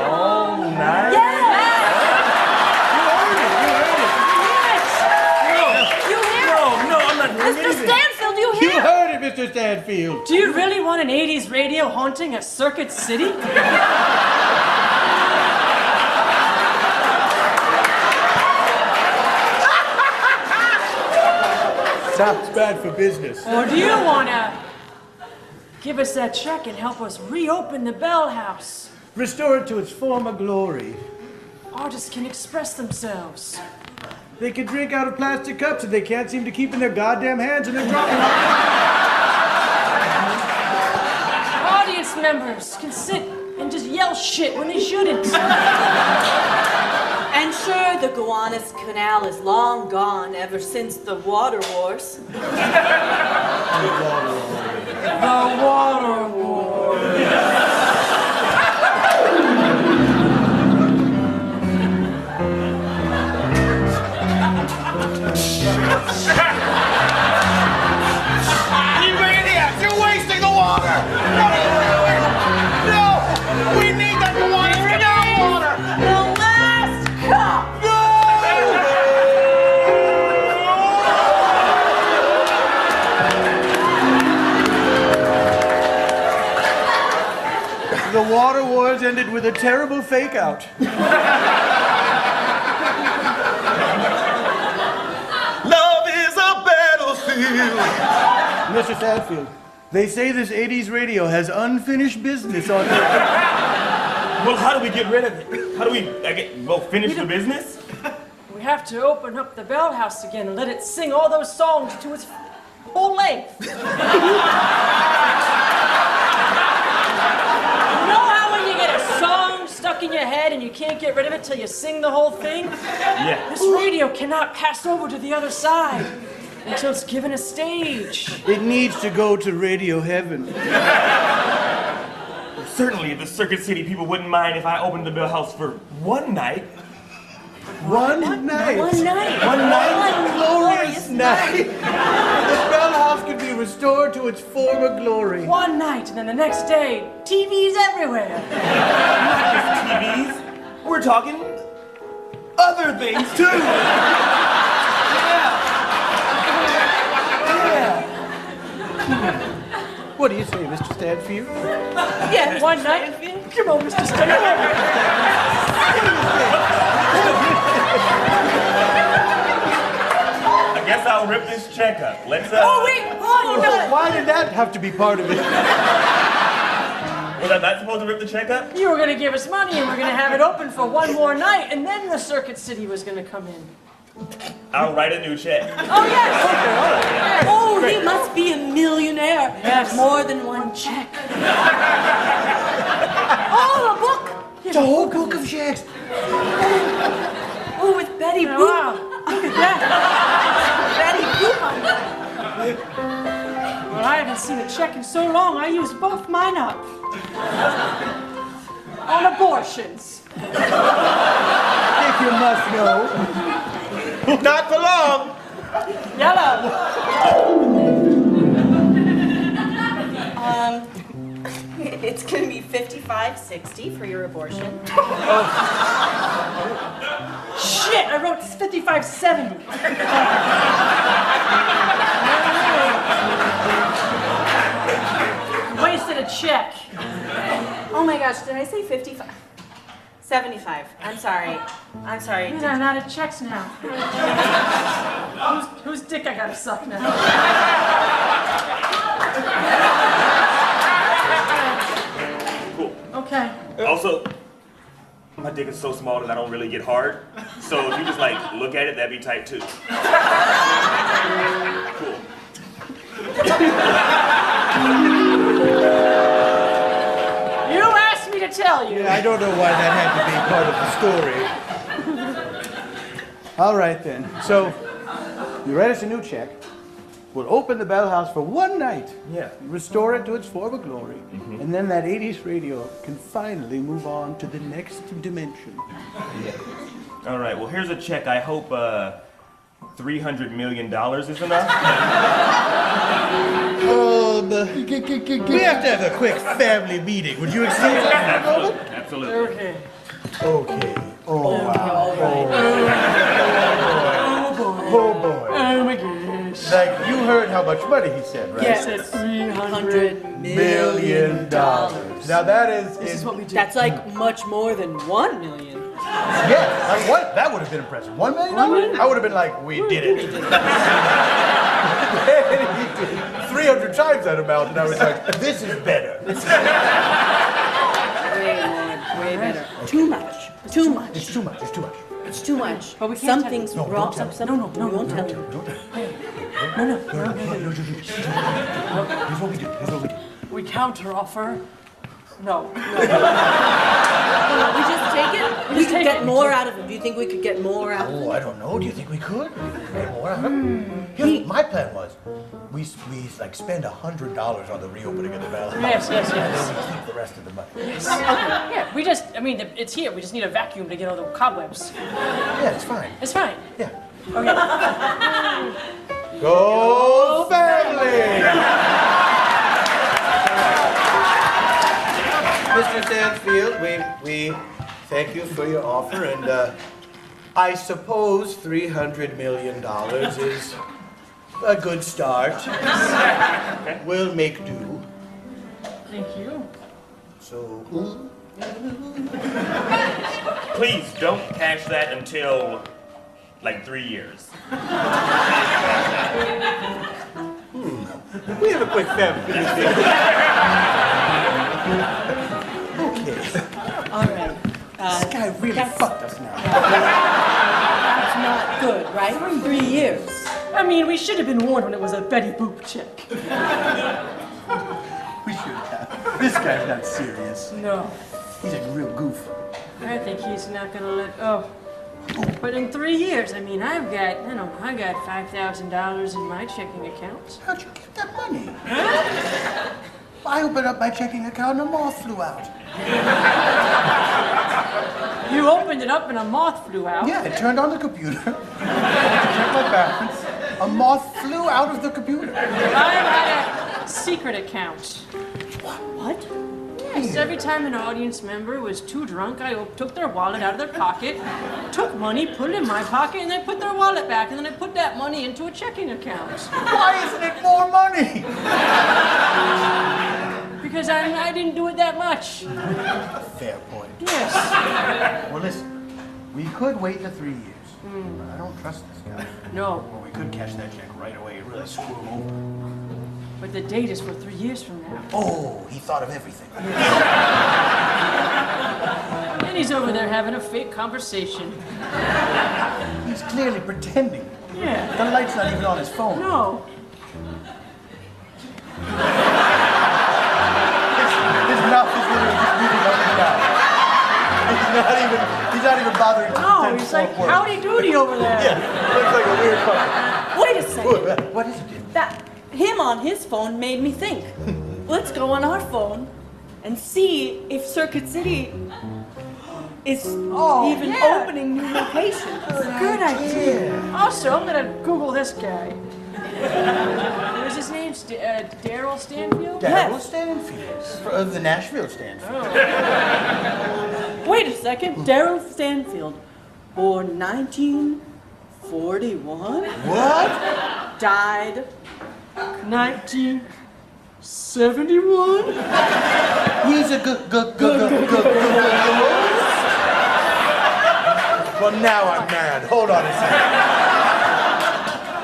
Oh, nice. Yeah! No, I'm not doing Mr. Stanfield, you You hear it? heard it, Mr. Stanfield. Do you really want an 80s radio haunting a Circuit City? Sounds bad for business. Or do you want to give us that check and help us reopen the Bell House? Restore it to its former glory. Artists can express themselves. They can drink out of plastic cups that they can't seem to keep in their goddamn hands and they're dropping them. Audience members can sit and just yell shit when they shouldn't. And sure, the Gowanus Canal is long gone ever since the water wars. The water war. terrible fake out. Love is a battlefield. Mr. Stanfield, they say this 80s radio has unfinished business on it. Well, how do we get rid of it? How do we finish the business? We have to open up the bell house again and let it sing all those songs to its whole length. You know how when you get a song stuck in your head and you can't get rid of it till you sing the whole thing? Yeah. This radio cannot pass over to the other side until it's given a stage. It needs to go to radio heaven. Certainly, the Circuit City people wouldn't mind if I opened the Bell House for one night. One night. One night. One night. One glorious night. The Bell House could be restored to its former glory. One night, and then the next day, TVs everywhere. Not just TVs. We're talking other things too. What do you say, Mr. Stanfield? Yeah, one night. Come on, Mr. Stanfield. I guess I'll rip this check up. Let's Oh, wait! Oh, no! Why did that have to be part of it? Was I not supposed to rip the check up? You were going to give us money and we're going to have it open for one more night, and then the Circuit City was going to come in. I'll write a new check. Oh, yes! Yes. Oh, he must be a millionaire. Yes. More than one check. Oh, a book. It's a whole book of checks. Oh, with Betty Oh, Boop. wow. Look at that. Betty Boop. Well, I haven't seen a check in so long, I used both mine up. On abortions. If you must know. Not for long. Yellow. It's gonna be $55.60 for your abortion. Shit, I wrote $55.70. Wasted a check. Oh my gosh, did I say 55? 75. I'm sorry. I'm sorry. I'm out of checks now. Whose dick I gotta suck now? Cool. Okay. Also, my dick is so small that I don't really get hard. So if you just like look at it, that'd be tight too. Cool. You asked me to tell you. Yeah, I don't know why that had to be part of the story. All right then. So, you write us a new check. We'll open the Bell House for one night. Yeah. Restore it to its former glory. And then that 80s radio can finally move on to the next dimension. All right. Well, here's a check. I hope $300 million is enough. We have to have a quick family meeting. Would you excuse us for a moment? Absolutely. Okay. Okay. Oh, wow. Oh, boy. Oh my gosh. Like, you heard how much money he said, right? Yes, it's $300 $1 million. Now that is what we do. That's like much more than 1 million. yeah. Like what? That would have been impressive. $1 million? I would have been like, we did it. And he did 300 times that amount, and I was like, this is better. Way better. Too much. Too much. It's too much. It's too much. It's too much. But we can't Something's tell him. wrong. No, Some, No, we won't tell you. Here's what we do. Here's what we do. We counter offer. No. We just take it. We just could take get it. more out of it. Do you think we could get more out of it? Oh, I don't know. Do you think we could? Get more out of it? Here's what my plan was. We like spend $100 on the reopening of the Bell House. Yes. And then we keep the rest of the money. Yeah, we just, I mean, it's here. We just need a vacuum to get all the cobwebs. Yeah, it's fine. It's fine. Yeah. Okay. Go family! Mr. Stanfield, we thank you for your offer, and I suppose $300 million is a good start. We'll make do. Thank you. So, Please don't cash that until like 3 years. We have a quick family. Okay. All right. This guy really fucked us now. That's not good, right? 3 years. I mean, we should have been warned when it was a Betty Boop check. We should have. This guy's not serious. No, He's a real goof. I think he's not gonna let go. But in 3 years, I mean, I got $5,000 in my checking account. How'd you get that money? I opened up my checking account and a moth flew out. You opened it up and a moth flew out. Yeah, I turned on the computer. Checked my balance. A moth flew out of the computer. I had a secret account. What? Yes, every time an audience member was too drunk, I took their wallet out of their pocket, took money, put it in my pocket, and then put their wallet back, and then I put that money into a checking account. Why isn't it more money? Because I didn't do it that much. Fair point. Yes. Well, listen, we could wait the 3 years. But I don't trust this guy. No, Or we could cash that check right away and really screw him over. but the date is for 3 years from now. Oh, he thought of everything. And he's over there having a fake conversation. He's clearly pretending. Yeah. The light's not even on his phone. No. His mouth is literally just moving up and down. He's not even bothering to No, pretend he's to like, work. howdy doody over there. Yeah, looks like a weird puppet. Wait a second. What is it? That him on his phone made me think. Let's go on our phone and see if Circuit City is even opening new locations. Good idea. Also, I'm gonna Google this guy. What was his name? Daryl Stanfield? Daryl Stanfield. Of the Nashville Stanfield. Wait a second. Daryl Stanfield, born 1941, What? died 1971? He's a good. Well, now I'm mad. Hold on a second.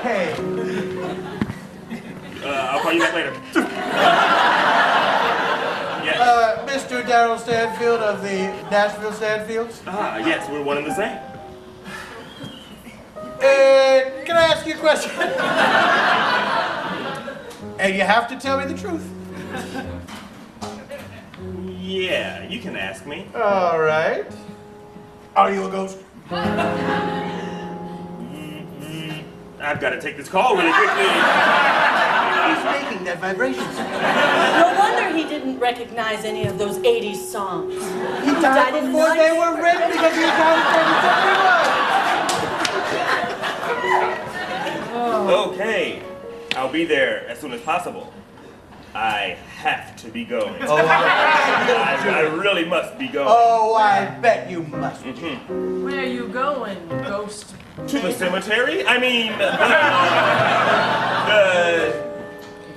Hey. I'll call you back later. Yes. Mr. Daryl Stanfield of the Nashville Stanfields. Yes, we're one and the same. Can I ask you a question? And you have to tell me the truth. Yeah, you can ask me. All right. Are you a ghost? I've got to take this call really quickly. He's making that vibration. No wonder he didn't recognize any of those 80s songs. He died before they were written because he died Okay, I'll be there as soon as possible. I have to be going. I really must be going. Oh, I bet you must. Where are you going, ghost? To the cemetery? I mean, the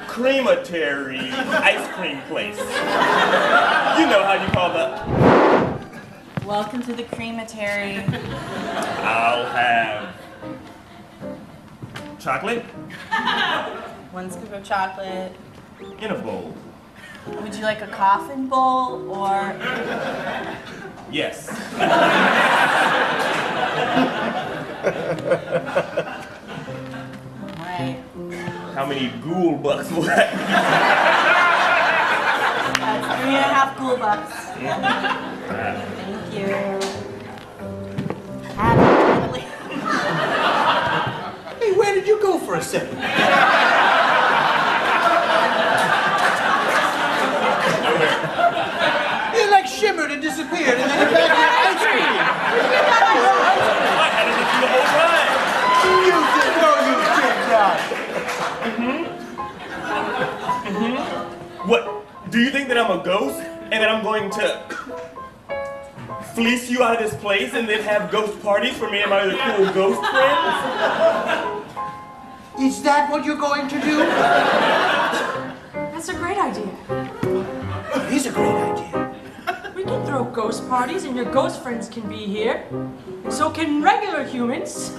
creamery ice cream place. You know how you call the... Welcome to the creamery. I'll have... chocolate 1 scoop of chocolate. in a bowl. Would you like a coffin bowl or... Yes. Right. How many ghoul bucks will that That's 3.5 cool bucks. Thank you. Happy. Hey, where did you go for a second? You like shimmered and disappeared, and then you're back in ice cream. I had it with you the whole time. You did, no, you did not. What? Do you think that I'm a ghost and that I'm going to fleece you out of this place and then have ghost parties for me and my other cool ghost friends? Is that what you're going to do? That's a great idea. It is a great idea. We We can throw ghost parties and your ghost friends can be here. So can regular humans.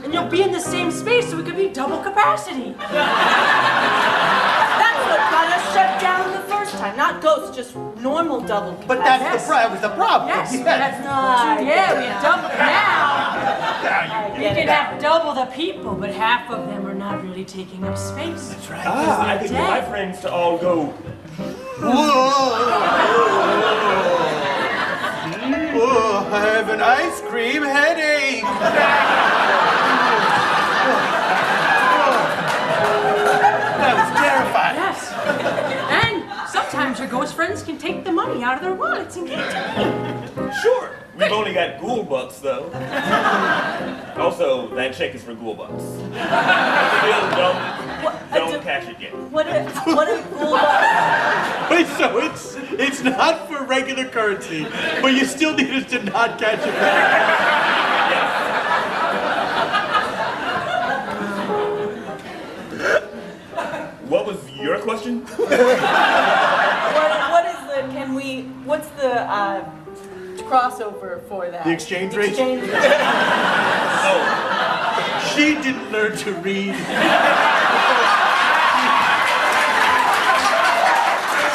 And you'll be in the same space so it could be double capacity. That's what got us shut down the first time. Not ghosts, just normal double. But that's that was the problem. Yes, Yes. that's yeah, we have double now. We can have double the people, but half of them are not really taking up space. That's right. I could get my friends to all go. Oh, I have an ice cream headache. That was terrifying. Yes. And sometimes your ghost friends can take the money out of their wallets and give it to me. Sure. We've only got ghoul bucks, though. Also, that check is for ghoul bucks. Still don't cash it yet. What a cool Wait, so it's not for regular currency, but you still need us to not catch it back. What was your question? What's the crossover for that? The exchange rate? Exchange rate. Oh, She didn't learn to read.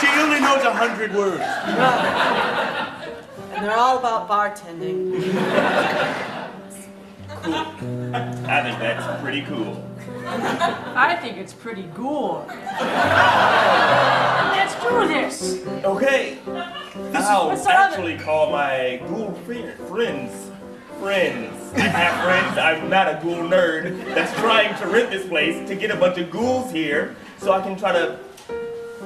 She only knows 100 words. And they're all about bartending. cool. I think that's pretty cool. I think it's pretty cool. Let's do this. Okay. I'll what's our other- actually call my ghoul friends. I have friends. I'm not a ghoul nerd that's trying to rent this place to get a bunch of ghouls here so I can try to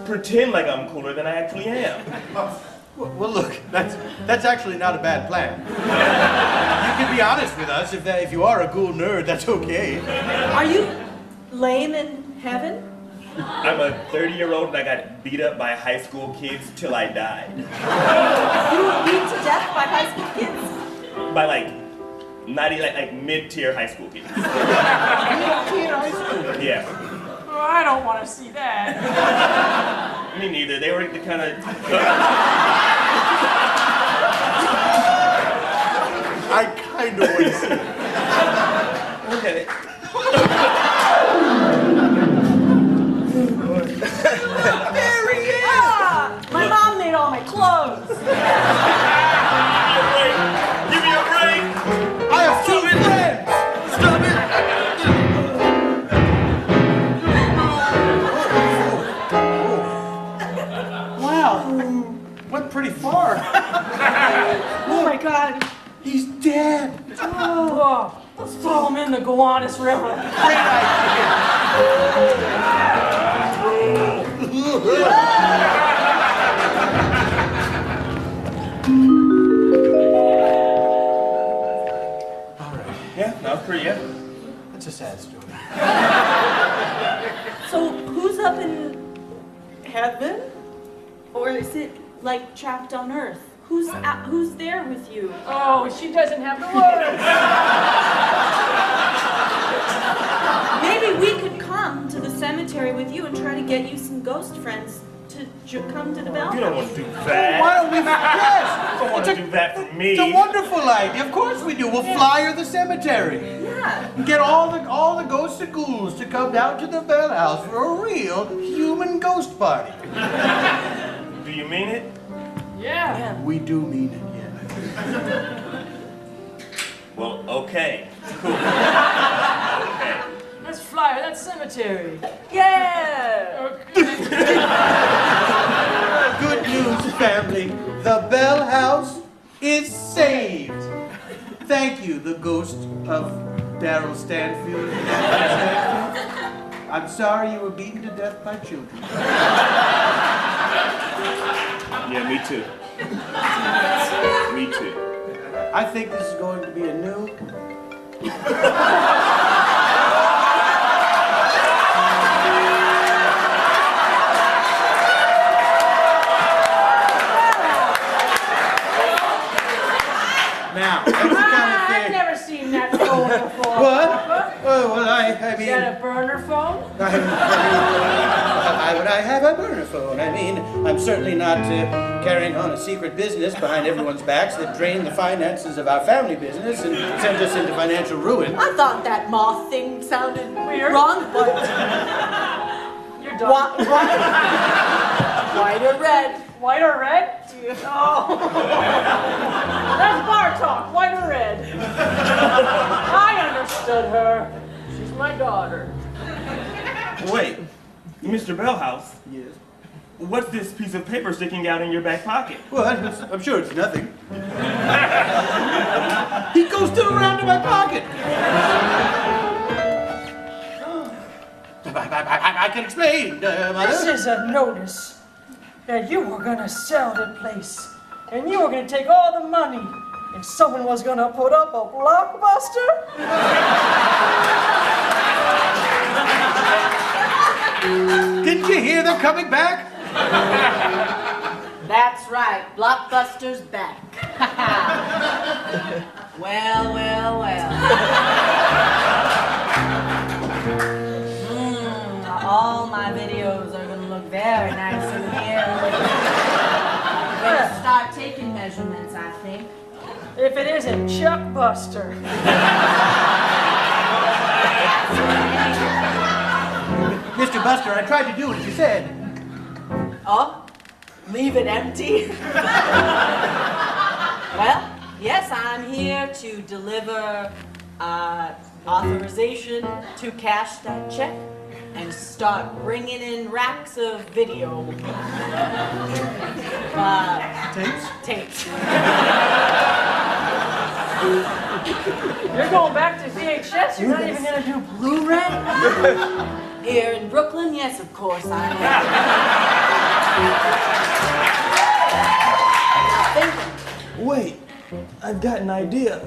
pretend like I'm cooler than I actually am. Well, look, that's actually not a bad plan. You can be honest with us. If you are a ghoul nerd, that's okay. Are you lame in heaven? I'm a 30-year-old and I got beat up by high school kids till I died. You were beat to death by high school kids? By like mid-tier high school kids. Mid-tier high school? Yeah. Oh, I don't want to see that. Me neither. They were the kind of. I kind of want to see it. Okay. There he is! Ah, my mom made all my clothes. Give me a break! I have two friends! Stop it! Wow, went pretty far. Oh my god. He's dead. Oh, let's throw him in the Gowanus River. Great idea. Yeah, that was pretty, yeah. That's a sad story. So who's up in heaven? Or is it like trapped on earth? Who's there with you? Oh, she doesn't have the words. Maybe we could come to the cemetery with you and try to get you some ghost friends to come to the bell. You don't want to do that. Why don't we? Yes. You don't want to do that for me. It's a wonderful idea. Of course we do. We'll flyer the cemetery. Yeah. And get all the ghosts and ghouls to come down to the Bell House for a real human ghost party. Do you mean it? Yeah. We do mean it, yeah. Well, okay. Cool. Okay. Let's fly that cemetery. Yeah. Good news, family. The Bell House is saved. Thank you, the ghost of Daryl Stanfield. I'm sorry you were beaten to death by children. Yeah, me too. Me too. I think this is going to be a new... Now, that's the kind of I've thing. never seen that phone before. What? Well, I Is mean, that a burner phone? why would I have a burner phone? I mean, I'm certainly not carrying on a secret business behind everyone's backs that drain the finances of our family business and send us into financial ruin. I thought that moth thing sounded Weird. wrong, but You're done. white or red. White or red? Oh. That's bar talk. White or red? I understood her. She's my daughter. Wait, Mr. Bellhouse, Yes. what's this piece of paper sticking out in your back pocket? Well, I'm sure it's nothing. He goes still around in my pocket. I can explain, This Mother. is a notice that you were gonna sell the place, and you were gonna take all the money, and someone was gonna put up a blockbuster. Didn't you hear them coming back? That's right, Blockbuster's back. Well, well, well. All my videos are gonna look very nice in here. We're gonna start taking measurements, I think. If it isn't Chuck Buster. Mr. Buster, I tried to do as you said. Oh, leave it empty? Well, yes, I'm here to deliver authorization to cash that check and start bringing in racks of video. Tapes. You're going back to VHS? You're not even gonna do Blu-ray? Here in Brooklyn? Yes, of course I am. Wait, I've got an idea.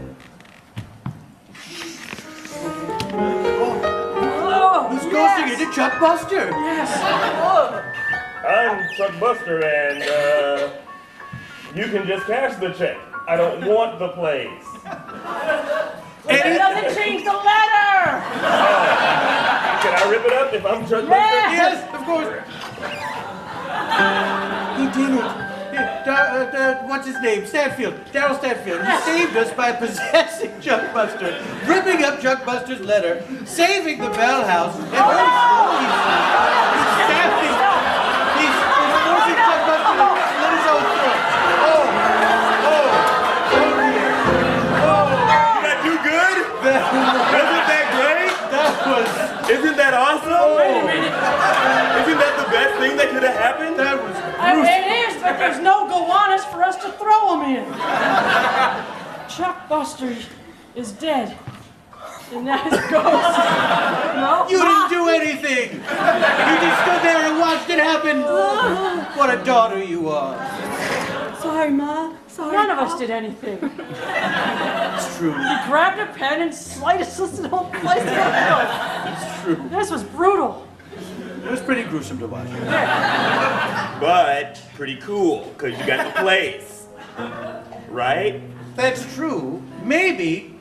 Oh, He's ghosting into Chuck Buster. yes. I'm Chuck Buster, and you can just cash the check. I don't want the place. It doesn't change the letter. Can I rip it up if I'm Chuck Buster? Yes, of course. He did it. What's his name? Stanfield. Daryl Stanfield. He saved us by possessing Chuck Buster, ripping up Chuck Buster's letter, saving the Bell House, and he's staffing. He's forcing Chuck Buster to slit his own throat. Did I do good? Wasn't that great? Isn't that awesome? Wait a minute. Isn't that the best thing that could have happened? That was It is, but there's no goannas for us to throw them in. Chuck Buster is dead. And that is ghost. No? You didn't do anything! You just stood there and watched it happen! What a daughter you are! Sorry, Ma. Sorry. None of us did anything. It's true. He grabbed a pen and sliced us the whole place up. It's true. This was brutal. It was pretty gruesome to watch. But pretty cool, because you got the place. Right? That's true. Maybe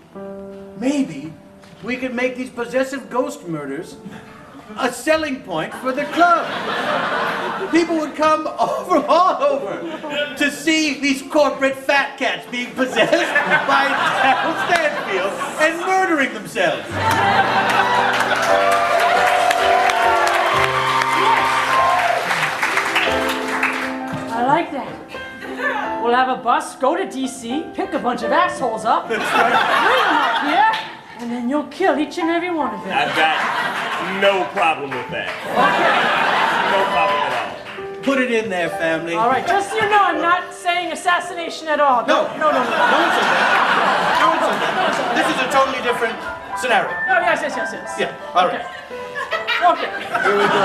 we could make these possessive ghost murders a selling point for the club. People would come from all over to see these corporate fat cats being possessed by Daryl Stanfield and murdering themselves. I like that. We'll have a bus, go to DC, pick a bunch of assholes up, bring them up here, and then you'll kill each and every one of them. I've got no problem with that. No problem at all. Put it in there, family. All right, just so you know, I'm not saying assassination at all. No one said that. No one said that. This is a totally different scenario. No, yes. Yeah, all right. Okay. Here we go.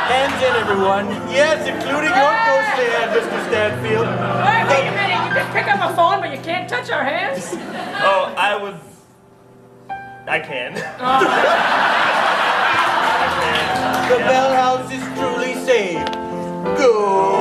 Hands in, everyone. Yes, including your ghostly hand, Mr. Stanfield. Wait a minute. You can pick up a phone, but you can't touch our hands? Oh, I can. The Bell House is truly saved. Go.